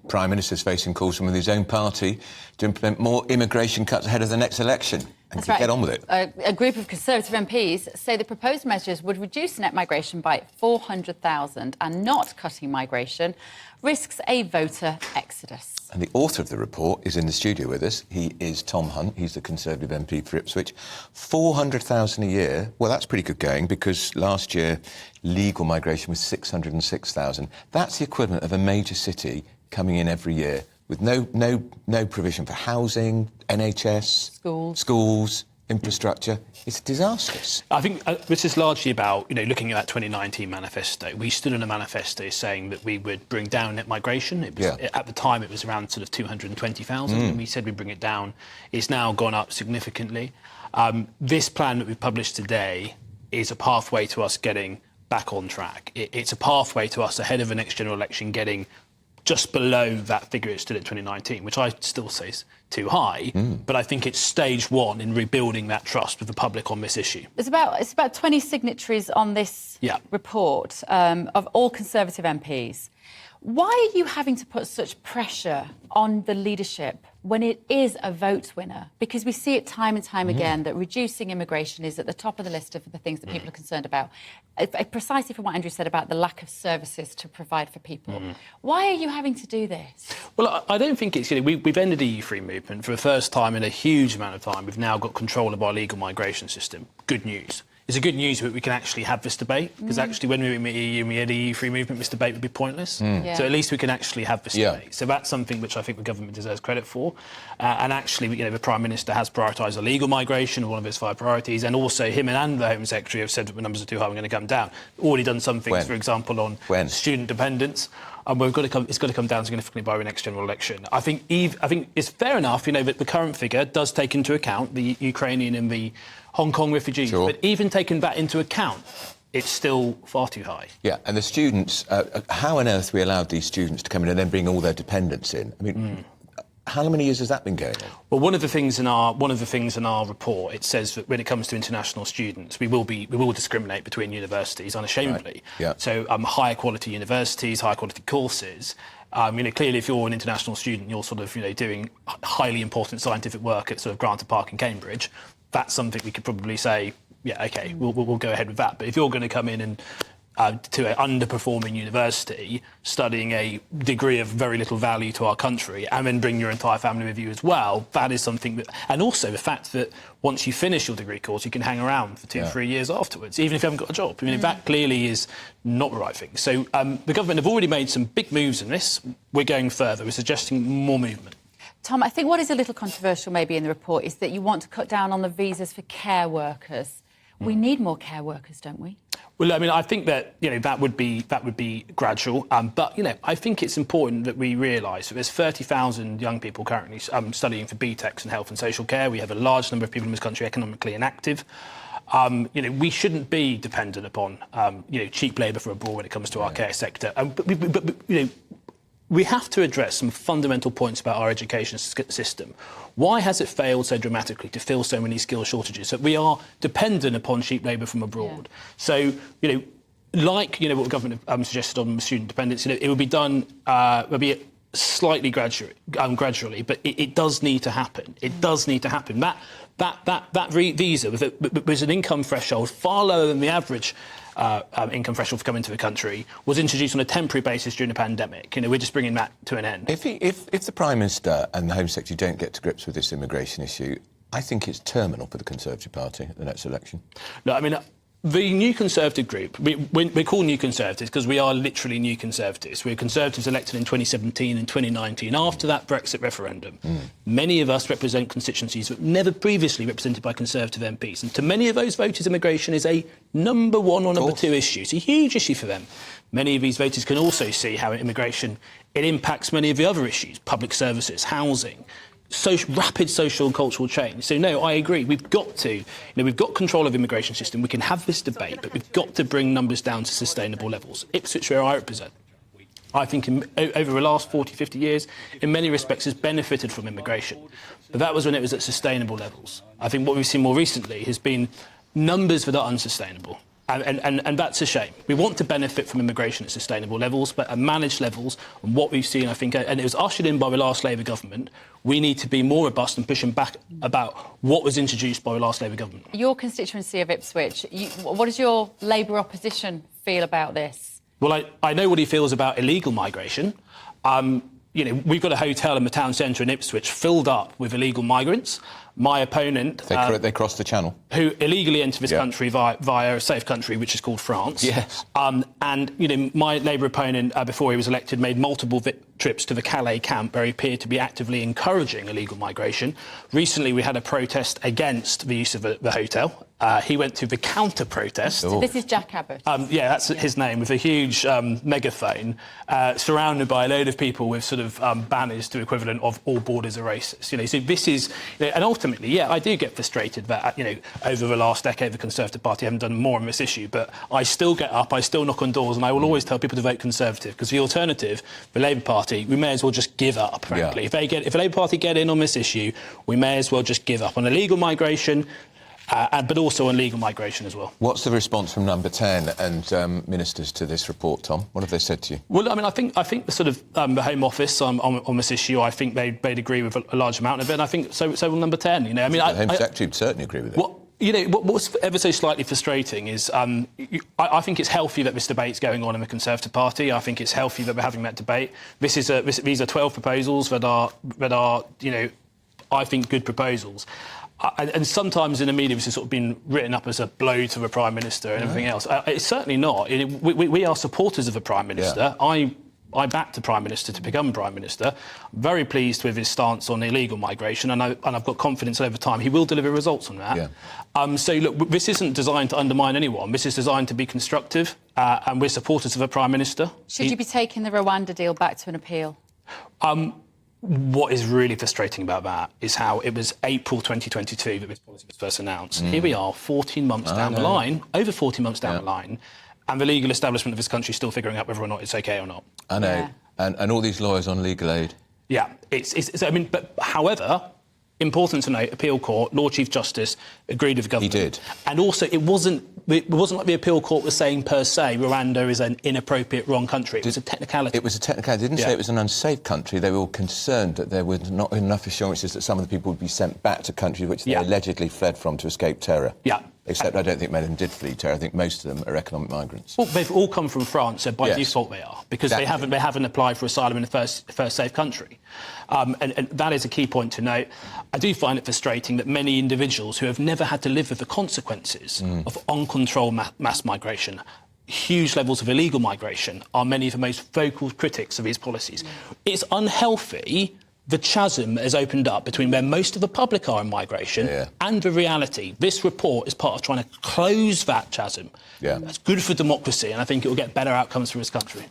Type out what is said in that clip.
Prime Minister's facing calls from his own party to implement more immigration cuts ahead of the next election. And That's right. Get on with it. A group of Conservative MPs say the proposed measures would reduce net migration by 400,000 and not cutting migration risks a voter exodus. And the author of the report is in the studio with us. He is Tom Hunt. He's the Conservative MP for Ipswich. 400,000 a year. Well, that's pretty good going because last year legal migration was 606,000. That's the equivalent of a major city coming in every year with no provision for housing, NHS, schools, infrastructure. It's disastrous. I think this is largely about, looking at that 2019 manifesto. We stood in a manifesto saying that we would bring down net migration. It was, At the time, it was around sort of 220,000, and we said we'd bring it down. It's now gone up significantly. This plan that we've published today is a pathway to us getting back on track. It's a pathway to us ahead of the next general election getting just below that figure it stood at 2019, which I still say is too high. But I think it's stage one in rebuilding that trust with the public on this issue. It's about 20 signatories on this report of all Conservative MPs. Why are you having to put such pressure on the leadership when it is a vote winner? Because we see it time and time again that reducing immigration is at the top of the list of the things that people are concerned about. Precisely from what Andrew said about the lack of services to provide for people. Why are you having to do this? Well, I don't think it's... we've ended the EU free movement for the first time in a huge amount of time. We've now got control of our legal migration system. Good news. It's a good news that we can actually have this debate, because actually when we were in the EU and we had EU free movement, this debate would be pointless. So at least we can actually have this debate. So that's something which I think the government deserves credit for. And actually, the Prime Minister has prioritised illegal migration, one of his 5 priorities, and also him and the Home Secretary have said that the numbers are too high, we're going to come down. Already done some things, for example, on student dependence. And it's got to come down significantly by the next general election. I think it's fair enough, that the current figure does take into account the Ukrainian and the Hong Kong refugees. But even taking that into account, it's still far too high. Yeah, and the students, how on earth we allowed these students to come in and then bring all their dependents in? I mean, how many years has that been going on? Well, one of the things in our report, it says that when it comes to international students, we will discriminate between universities unashamedly. So higher quality universities, higher quality courses. Clearly, if you're an international student, you're sort of doing highly important scientific work at sort of Granta Park in Cambridge. That's something we could probably say, we'll go ahead with that. But if you're going to come in and to an underperforming university, studying a degree of very little value to our country, and then bring your entire family with you as well, that is something that... And also the fact that once you finish your degree course, you can hang around for 2-3 years afterwards, even if you haven't got a job. That clearly is not the right thing. So the government have already made some big moves in this. We're going further. We're suggesting more movement. Tom, I think what is a little controversial maybe in the report is that you want to cut down on the visas for care workers. We need more care workers, don't we? Well, I think that that would be gradual, but I think it's important that we realise that there's 30,000 young people currently studying for BTECs in health and social care. We have a large number of people in this country economically inactive. We shouldn't be dependent upon cheap labour from abroad when it comes to our care sector. We have to address some fundamental points about our education system. Why has it failed so dramatically to fill so many skill shortages? That we are dependent upon cheap labour from abroad. So, what the government suggested on student dependence, it would be done maybe slightly gradually, but it does need to happen. It does need to happen. That visa was an income threshold far lower than the average income threshold for coming to the country, was introduced on a temporary basis during the pandemic. We're just bringing that to an end. If the Prime Minister and the Home Secretary don't get to grips with this immigration issue, I think it's terminal for the Conservative Party at the next election. No, the New Conservative group, we're called New Conservatives because we are literally New Conservatives. We're Conservatives elected in 2017 and 2019 after that Brexit referendum. Many of us represent constituencies that were never previously represented by Conservative MPs. And to many of those voters, immigration is a number 1 or number 2 issue. It's a huge issue for them. Many of these voters can also see how immigration, it impacts many of the other issues, public services, housing, rapid social and cultural change. So, no, I agree. We've got to, we've got control of the immigration system. We can have this debate, but we've got to bring numbers down to sustainable levels. Ipswich, where I represent, I think over the last 40, 50 years, in many respects, has benefited from immigration. But that was when it was at sustainable levels. I think what we've seen more recently has been numbers that are unsustainable. And that's a shame. We want to benefit from immigration at sustainable levels, but at managed levels. And what we've seen, I think, and it was ushered in by the last Labour government, we need to be more robust and pushing back about what was introduced by the last Labour government. Your constituency of Ipswich, what does your Labour opposition feel about this? Well, I know what he feels about illegal migration. We've got a hotel in the town centre in Ipswich filled up with illegal migrants. My opponent... They crossed the channel. Who illegally entered this country via a safe country, which is called France. Yes. My Labour opponent, before he was elected, made multiple trips to the Calais camp where he appeared to be actively encouraging illegal migration. Recently, we had a protest against the use of the hotel. He went to the counter-protest. So this is Jack Abbott? That's his name, with a huge megaphone, surrounded by a load of people with sort of banners to equivalent of all borders are racist. So this is... and ultimately, I do get frustrated that, over the last decade, the Conservative Party haven't done more on this issue, but I still get up, I still knock on doors, and I will always tell people to vote Conservative, because the alternative, the Labour Party, we may as well just give up, frankly. Yeah. If the Labour Party get in on this issue, we may as well just give up on illegal migration, but also on legal migration as well. What's the response from Number 10 and ministers to this report, Tom? What have they said to you? Well, I think the sort of the Home Office on this issue, I think they'd agree with a large amount of it, and I think so will Number 10. The Home Secretary would certainly agree with it. What's ever so slightly frustrating is I think it's healthy that this debate's going on in the Conservative Party. I think it's healthy that we're having that debate. These are 12 proposals that are I think good proposals. And sometimes in the media this has sort of been written up as a blow to the Prime Minister and everything else. It's certainly not. We are supporters of the Prime Minister. Yeah. I backed the Prime Minister to become Prime Minister. I'm very pleased with his stance on illegal migration, and I've got confidence over time he will deliver results on that. Yeah. So, look, this isn't designed to undermine anyone. This is designed to be constructive, and we're supporters of the Prime Minister. Should you be taking the Rwanda deal back to an appeal? What is really frustrating about that is how it was April 2022 that this policy was first announced. Here we are, 14 months down the line, over 14 months down the line, and the legal establishment of this country is still figuring out whether or not it's OK or not. I know. Yeah. And all these lawyers on legal aid. Yeah. But however, important to note, appeal court, Lord Chief Justice agreed with the government. He did. And also, it wasn't like the appeal court was saying per se Rwanda is an inappropriate, wrong country. It was a technicality. It was a technicality. They didn't say it was an unsafe country. They were all concerned that there were not enough assurances that some of the people would be sent back to countries which they allegedly fled from to escape terror. Yeah. Except I don't think many of them did flee terror. I think most of them are economic migrants. Well, they've all come from France, so by default they are, because they haven't applied for asylum in the first safe country. And that is a key point to note. I do find it frustrating that many individuals who have never had to live with the consequences of uncontrolled mass migration, huge levels of illegal migration, are many of the most vocal critics of his policies. It's unhealthy, the chasm has opened up between where most of the public are in migration and the reality. This report is part of trying to close that chasm. Yeah. That's good for democracy, and I think it will get better outcomes for this country.